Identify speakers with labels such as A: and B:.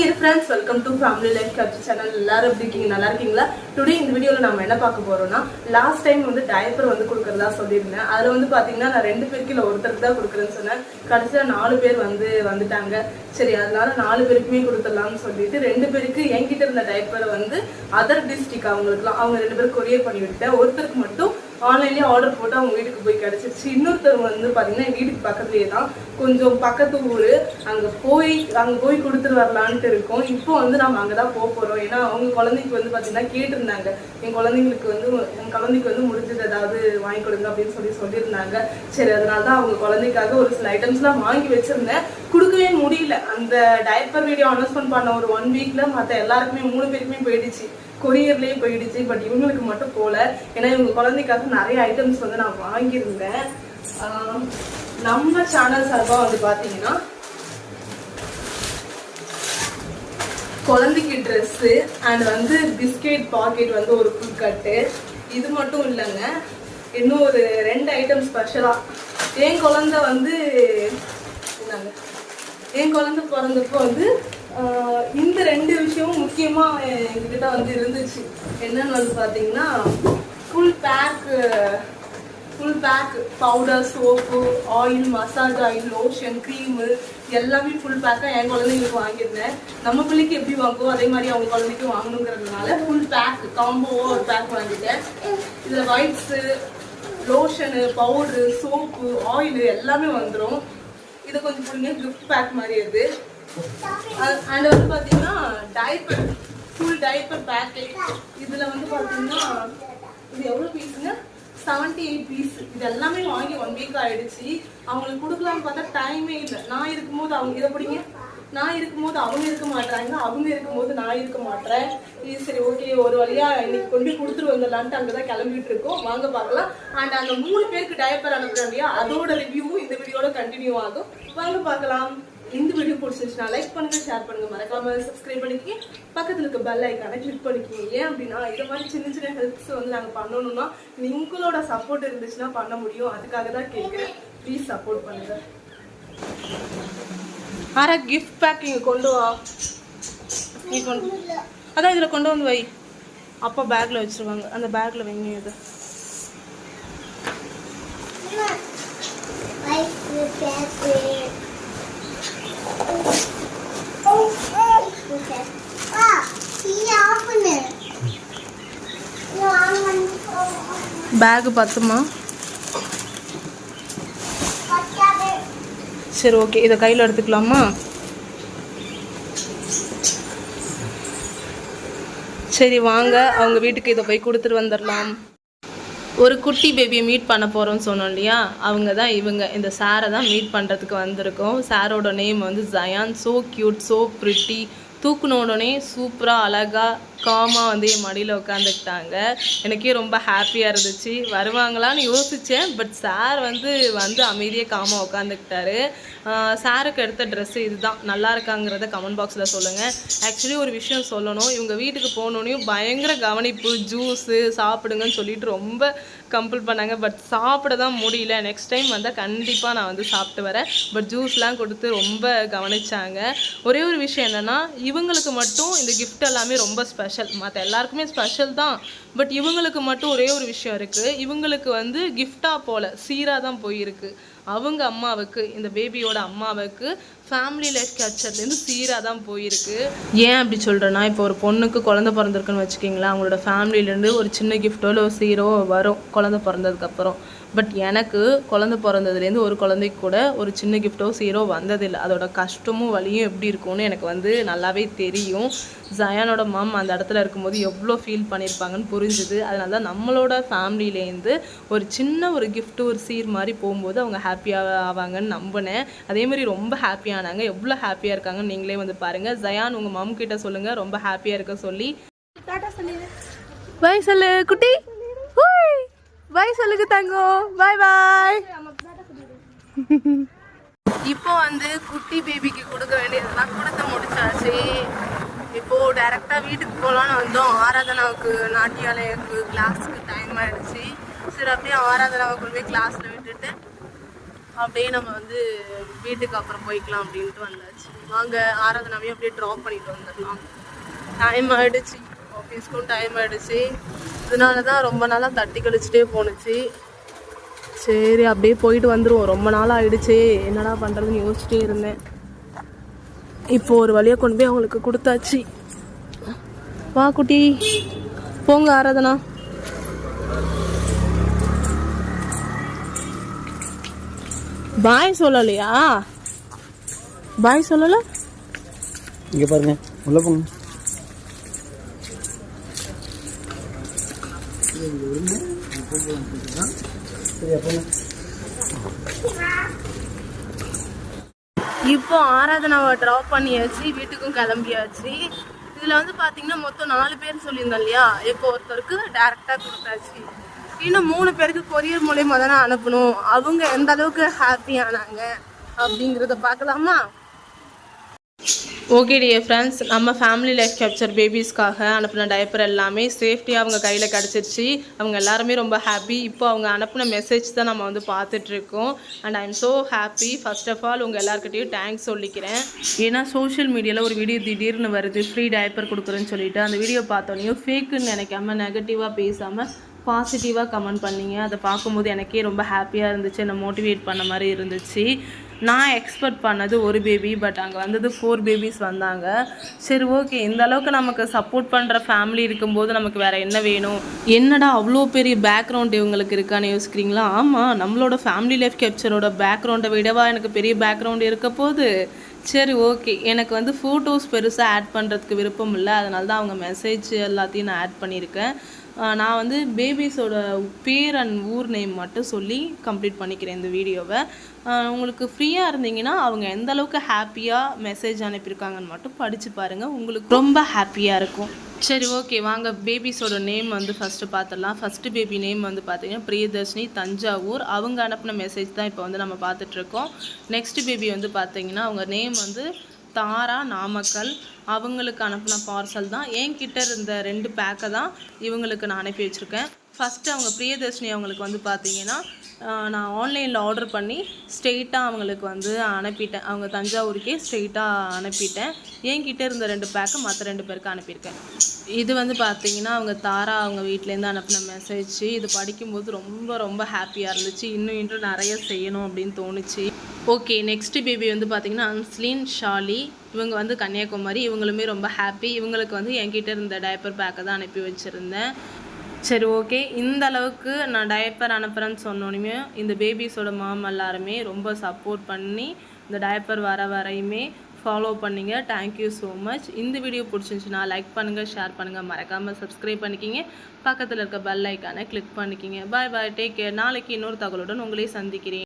A: dear friends, welcome to Family Life Capture channel. எல்லாரும் எப்படி இருக்கீங்க? நல்லா இருக்கீங்களா? டுடே இந்த வீடியோல நாம என்ன பார்க்க போறோம்னா, லாஸ்ட் டைம் வந்து டயப்பர் வந்து கொடுக்கறதா சொல்லியிருந்தேன். அதுல வந்து பாத்தீங்கன்னா நான் 2 பேருக்கு இல்ல ஒருத்தருக்கு தான் கொடுக்குறேன்னு சொன்னேன். கடைசியா 4 பேர் வந்துட்டாங்க. சரி, அதனால 4 பேருக்குமே கொடுத்துடலாம்னு சொல்லிட்டு 2 பேருக்கு என்கிட்ட இருந்த டயப்பரை வந்து அதர் டிஸ்ட்ரிக்ட் அவங்களுக்குலாம் அவங்க 2 பேரும் கொரியர் பண்ணி விட்டேன். ஒருத்தருக்கு மட்டும் ஆன்லைன்லேயே ஆர்டர் போட்டு அவங்க வீட்டுக்கு போய் கிடச்சிருச்சு. இன்னொருத்தர் வந்து பார்த்தீங்கன்னா என் வீட்டுக்கு பக்கத்துலேயே தான், கொஞ்சம் பக்கத்து ஊர். அங்கே போய் கொடுத்துட்டு வரலான்ட்டு இருக்கோம். இப்போ வந்து நம்ம அங்கே தான் போகிறோம். ஏன்னா அவங்க குழந்தைக்கு வந்து பார்த்தீங்கன்னா கேட்டிருந்தாங்க, என் குழந்தைக்கு வந்து முடிஞ்சது ஏதாவது வாங்கி கொடுங்க அப்படின்னு சொல்லியிருந்தாங்க. சரி, அதனால தான் அவங்க குழந்தைக்காக ஒரு சில ஐட்டம்ஸ்லாம் வாங்கி வச்சுருந்தேன். கொடுக்கவே முடியல. அந்த டயப்பர் வீடியோ அனௌன்ஸ்மெண்ட் பண்ண ஒரு 1 வீக்ல மற்ற எல்லாருக்குமே 3 பேருக்குமே போயிடுச்சு, கொரியர்லேயே போயிடுச்சு. பட் இவங்களுக்கு மட்டும் போல. ஏன்னா இவங்க குழந்தைக்காக நிறைய ஐட்டம்ஸ் வந்து நான் வாங்கியிருந்தேன். நம்ம சேனல் சார்பாக வந்து பார்த்தீங்கன்னா குழந்தைக்கு ட்ரெஸ்ஸு அண்ட் வந்து பிஸ்கெட் பாக்கெட் வந்து ஒரு ஃபுல் கட்டு. இது மட்டும் இல்லைங்க, இன்னும் ஒரு 2 ஐட்டம் ஸ்பெஷலாக. என் குழந்தை பிறந்தப்போ வந்து இந்த 2 விஷயமும் முக்கியமாக எங்ககிட்ட வந்து இருந்துச்சு. என்னன்னு வந்து பார்த்தீங்கன்னா full back powder, soap, oil, massage oil, lotion, cream எல்லாமே ஃபுல் பேக்காக என் குழந்தைங்களுக்கு வாங்கியிருந்தேன். நம்ம பிள்ளைக்கு எப்படி வாங்குவோம் அதே மாதிரி அவங்க குழந்தைக்கும் வாங்கணுங்கிறதுனால ஃபுல் பேக் காம்போவாக ஒரு பேக் வாங்கிட்டேன். இதில் vibes, lotion, powder, soap, oil எல்லாமே வந்துடும். இதை கொஞ்சம் பிள்ளைங்க கிஃப்ட் பேக் மாதிரி இது. அண்ட் வந்து பார்த்தீங்கன்னா டைப்பர், ஃபுல் டைப்பர் பேக்கெட். இதில் வந்து பார்த்தீங்கன்னா இது எவ்வளோ பீஸுங்க? 78 பீஸ். இது எல்லாமே வாங்கி 1 வீக் ஆயிடுச்சு. அவங்களுக்கு கொடுக்கலான்னு பார்த்தா டைமே இல்லை. நான் இருக்கும்போது அவங்க இதை பிடிங்க, நான் இருக்கும்போது அவங்க இருக்க மாட்டாங்க, அவங்க இருக்கும்போது நான் இருக்க மாட்டேன். இது சரி, ஓகே, ஒரு வழியா இன்னைக்கு கொண்டு கொடுத்துட்டு வந்துடலான்ட்டு அங்கதான் கிளம்பிட்டு இருக்கோம். வாங்க பார்க்கலாம். அண்ட் அந்த 3 பேருக்கு டயப்பர் அனுப்புறோம் இல்லையா, அதோட ரிவ்யூவும் இந்த வீடியோட கண்டினியூ ஆகும். வாங்க பார்க்கலாம். இந்த வீடியோ பிடிச்சிருச்சுன்னா லைக் பண்ணுங்க, ஷேர் பண்ணுங்க, மறக்காம சப்ஸ்கிரைப் பண்ணிக்கங்க, பக்கத்துல இருக்க பெல் ஐக்கானை கிளிக் பண்ணிக்கோங்க. ஏன் அப்படின்னா இது மாதிரி சின்ன சின்ன ஹெல்ப்ஸ் வந்து நாங்கள் பண்ணணும்னா உங்களோட சப்போர்ட் இருந்துச்சுன்னா பண்ண முடியும். அதுக்காக தான் கேட்குறேன். ப்ளீஸ் சப்போர்ட் பண்ணுங்க. ஆரா கிஃப்ட் பேக் இங்கே கொண்டு வா. நீ அதான் இதில் கொண்டு வந்து வை. அப்பா பேக்கில் வச்சுருவாங்க, அந்த பேக்கில் வைங்க. இது பேக் பத்துமா? சரி, ஓகே, இதை கையில் எடுத்துக்கலாமா? சரி, வாங்க அவங்க வீட்டுக்கு இதை போய் கொடுத்துட்டு வந்துடலாம். ஒரு குட்டி பேபியை மீட் பண்ண போகிறோம்னு சொன்னோம் இல்லையா, அவங்க தான் இவங்க. இந்த சாரை தான் மீட் பண்ணுறதுக்கு வந்திருக்கோம். சாரோட நேம் வந்து Jayan. So cute, so pretty. தூக்குன உடனே சூப்பராக அழகாக காமாக வந்து என் மடியில் உட்காந்துக்கிட்டாங்க. எனக்கே ரொம்ப ஹாப்பியாக இருந்துச்சு. வருவாங்களான்னு யோசித்தேன். பட் சார் வந்து அமைதியாக காமாக உட்காந்துக்கிட்டாரு. சாருக்கு எடுத்த ட்ரெஸ்ஸு இதுதான். நல்லா இருக்காங்கிறத கமெண்ட் பாக்ஸில் சொல்லுங்கள். ஆக்சுவலி ஒரு விஷயம் சொல்லணும், இவங்க வீட்டுக்கு போனோன்னையும் பயங்கர கவனிப்பு. ஜூஸு சாப்பிடுங்கன்னு சொல்லிட்டு ரொம்ப கம்பல் பண்ணாங்க. பட் சாப்பிட தான் முடியல. நெக்ஸ்ட் டைம் வந்தால் கண்டிப்பாக நான் வந்து சாப்பிட்டு வரேன். பட் ஜூஸ்லாம் கொடுத்து ரொம்ப கவனிச்சாங்க. ஒரே ஒரு விஷயம் என்னென்னா, இவங்களுக்கு மட்டும் இந்த கிஃப்ட் எல்லாமே ரொம்ப ஸ்பெஷல். மற்ற எல்லாருக்குமே ஸ்பெஷல் தான். பட் இவங்களுக்கு மட்டும் ஒரே ஒரு விஷயம் இருக்குது. இவங்களுக்கு வந்து கிஃப்டாக போல் சீராக தான் போயிருக்கு. அவங்க அம்மாவுக்கு, இந்த பேபியோட அம்மாவுக்கு ஃபேமிலி லைஃப் கேப்சர்லேருந்து சீராக தான் போயிருக்கு. ஏன் அப்படி சொல்கிறேன்னா, இப்போ ஒரு பொண்ணுக்கு குழந்தை பிறந்திருக்குன்னு வச்சுக்கிங்களேன், அவங்களோட ஃபேமிலியிலேருந்து ஒரு சின்ன கிஃப்டோ இல்லை சீரோ வரும் குழந்தை பிறந்ததுக்கப்புறம். பட் எனக்கு குழந்தை பிறந்ததுலேருந்து ஒரு குழந்தைக்கு கூட ஒரு சின்ன கிஃப்டோ சீரோ வந்ததில்லை. அதோட கஷ்டமும் வலியும் எப்படி இருக்கும்னு எனக்கு வந்து நல்லாவே தெரியும். ஜயானோட மாம் அந்த இடத்துல இருக்கும்போது எவ்வளோ ஃபீல் பண்ணியிருப்பாங்கன்னு புரிஞ்சுது. அதனால தான் நம்மளோட ஃபேமிலியிலேருந்து ஒரு சின்ன ஒரு கிஃப்ட்டு, ஒரு சீர் மாதிரி போகும்போது அவங்க ஹாப்பியாக ஆவாங்கன்னு நம்பினேன். அதேமாதிரி ரொம்ப ஹாப்பியானாங்க. எவ்வளோ ஹாப்பியாக இருக்காங்கன்னு நீங்களே வந்து பாருங்கள். ஜயான் உங்கள் மாம் கிட்ட சொல்லுங்கள் ரொம்ப ஹாப்பியாக இருக்க சொல்லி. பாய் சொல்லு குட்டி, பாய் சொல்லுங்க தங்கம், பாய் பாய். இப்போ வந்து குட்டி பேபிக்கு கொடுக்க வேண்டியதெல்லாம் கொடுத்து முடிச்சாச்சு. இப்போ டைரக்டா வீட்டுக்கு போகலான்னு வந்தோம். ஆராதனாவுக்கு நாட்டியாலயக்கு கிளாஸுக்கு டைம் ஆயிடுச்சு. சரி, அப்படியே ஆராதனாவை கொண்டு போய் கிளாஸ்ல விட்டுட்டு அப்படியே நம்ம வந்து வீட்டுக்கு அப்புறம் போய்க்கலாம் அப்படின்ட்டு வந்தாச்சு. வாங்க ஆராதனாவையும் அப்படியே ட்ராப் பண்ணிட்டு வந்துடலாம். டைம் ஆகிடுச்சு, ஆஃபீஸ்க்கும் டைம் ஆகிடுச்சு. இதனால தான் ரொம்ப நாளாக தட்டி கழிச்சிட்டே போணுச்சு. சரி அப்படியே போயிட்டு வந்துடுவோம். ரொம்ப நாள் ஆகிடுச்சு, என்னடா பண்ணுறதுன்னு யோசிச்சிட்டே இருந்தேன். இப்போ ஒரு வழியாக கொண்டு போய் அவங்களுக்கு கொடுத்தாச்சு. வா குட்டி, போங்க ஆராதனா. பாய் சொல்லலையா? பாய் சொல்லல.
B: இங்க பாருங்க, உள்ள போங்க.
A: இப்போ ஆராதனாவை ட்ராப் பண்ணியாச்சு, வீட்டுக்கும் கிளம்பியாச்சு. இதில் வந்து பார்த்தீங்கன்னா மொத்தம் 4 பேர் சொல்லியிருந்தோம் இல்லையா? இப்போ ஒருத்தருக்கு டேரெக்டாக கொடுத்தாச்சு. இன்னும் 3 பேருக்கு கொரியர் மூலயமா தானே அனுப்பணும். அவங்க எந்த அளவுக்கு ஹாப்பியானாங்க அப்படிங்கிறத பார்க்கலாமா? ஓகே டியர் ஃப்ரெண்ட்ஸ், நம்ம ஃபேமிலி லைஃப் கேப்சர் பேபிஸ்க்காக அனுப்பின டைப்பர் எல்லாமே சேஃப்டியாக அவங்க கையில் கிடச்சிருச்சு. அவங்க எல்லாருமே ரொம்ப ஹாப்பி. இப்போ அவங்க அனுப்பின மெசேஜ் தான் நம்ம வந்து பார்த்துட்ருக்கோம். And I am so happy. First of all உங்கள் எல்லாருக்கிட்டையும் தேங்க்ஸ் சொல்லிக்கிறேன். ஏன்னா சோஷியல் மீடியாவில் ஒரு வீடியோ திடீர்னு வருது, ஃப்ரீ டைப்பர் கொடுக்குறேன்னு சொல்லிட்டு. அந்த வீடியோ பார்த்தோன்னே ஃபேக்குன்னு நினைக்காம நெகட்டிவாக பேசாமல் பாசிட்டிவாக கமெண்ட் பண்ணிங்க. அதை பார்க்கும்போது எனக்கே ரொம்ப ஹாப்பியாக இருந்துச்சு, என்னை மோட்டிவேட் பண்ண மாதிரி இருந்துச்சு. நான் எக்ஸ்பெக்ட் பண்ணது ஒரு பேபி, பட் அங்கே வந்தது 4 பேபிஸ் வந்தாங்க. சரி ஓகே, இந்த அளவுக்கு நமக்கு சப்போர்ட் பண்ணுற ஃபேமிலி இருக்கும்போது நமக்கு வேறு என்ன வேணும்? என்னடா அவ்வளோ பெரிய பேக்ரவுண்ட் இவங்களுக்கு இருக்கான்னு யோசிக்கிறீங்களா? ஆமாம், நம்மளோட ஃபேமிலி லைஃப் கேப்சரோட பேக்ரவுண்டை விடவா எனக்கு பெரிய பேக்ரவுண்ட் இருக்க போகுது. சரி ஓகே, எனக்கு வந்து ஃபோட்டோஸ் பெருசாக ஆட் பண்ணுறதுக்கு விருப்பம் இல்லை. அதனால தான் அவங்க மெசேஜ் எல்லாத்தையும் நான் ஆட் பண்ணியிருக்கேன். நான் வந்து பேபிஸோட பேர் அண்ட் ஊர் நேம் மட்டும் சொல்லி கம்ப்ளீட் பண்ணிக்கிறேன் இந்த வீடியோவை. உங்களுக்கு ஃப்ரீயாக இருந்தீங்கன்னா அவங்க எந்த அளவுக்கு ஹாப்பியாக மெசேஜ் அனுப்பியிருக்காங்கன்னு மட்டும் படித்து பாருங்கள், உங்களுக்கு ரொம்ப ஹாப்பியாக இருக்கும். சரி ஓகே, வாங்க பேபிஸோட நேம் வந்து ஃபஸ்ட்டு பார்த்துடலாம். ஃபஸ்ட்டு பேபி நேம் வந்து பார்த்திங்கன்னா பிரியதர்ஷினி, தஞ்சாவூர். அவங்க அனுப்பின மெசேஜ் தான் இப்போ வந்து நம்ம பார்த்துட்ருக்கோம். நெக்ஸ்ட் பேபி வந்து பார்த்திங்கன்னா அவங்க நேம் வந்து தாரா, நாமக்கல். அவங்களுக்கு அனுப்பின பார்சல் தான். என்கிட்ட இருந்த 2 பேக்கை தான் இவங்களுக்கு நான் அனுப்பி வச்சுருக்கேன். ஃபஸ்ட்டு அவங்க பிரியதர்ஷினி அவங்களுக்கு வந்து பார்த்திங்கன்னா நான் ஆன்லைனில் ஆர்டர் பண்ணி ஸ்ட்ரெயிட்டாக அவங்களுக்கு வந்து அனுப்பிட்டேன். அவங்க தஞ்சாவூருக்கே ஸ்ட்ரெயிட்டாக அனுப்பிட்டேன். என்கிட்ட இருந்த 2 பேக்கை மற்ற 2 பேருக்கு அனுப்பியிருக்கேன். இது வந்து பார்த்திங்கன்னா அவங்க தாரா அவங்க வீட்டிலேருந்து அனுப்பின மெசேஜ். இது படிக்கும்போது ரொம்ப ரொம்ப ஹாப்பியாக இருந்துச்சு. இன்னும் நிறைய செய்யணும் அப்படின்னு தோணுச்சு. ஓகே, நெக்ஸ்ட் பேபி வந்து பார்த்திங்கன்னா அன்ஸ்லின் ஷாலி. இவங்க வந்து கன்னியாகுமரி. இவங்களுமே ரொம்ப ஹாப்பி. இவங்களுக்கு வந்து என்கிட்ட இருந்த டைப்பர் பேக்கை தான் அனுப்பி வச்சுருந்தேன். சரி ஓகே, இந்த அளவுக்கு நான் டைப்பர் அனுப்புகிறேன்னு சொன்னோன்னே இந்த பேபிஸோட மாம் எல்லாருமே ரொம்ப சப்போர்ட் பண்ணி இந்த டைப்பர் வர வரையுமே ஃபாலோ பண்ணிங்க. Thank you so much. இந்த வீடியோ பிடிச்சிருந்துச்சுன்னா லைக் பண்ணுங்கள், ஷேர் பண்ணுங்கள், மறக்காமல் சப்ஸ்கிரைப் பண்ணிக்கிங்க. பக்கத்தில் இருக்க பெல் ஐக்கானை கிளிக் பண்ணிக்கிங்க. பாய் பாய், டேக் கேர். நாளைக்கு இன்னொரு தகவலுடன் உங்களை சந்திக்கிறேன்.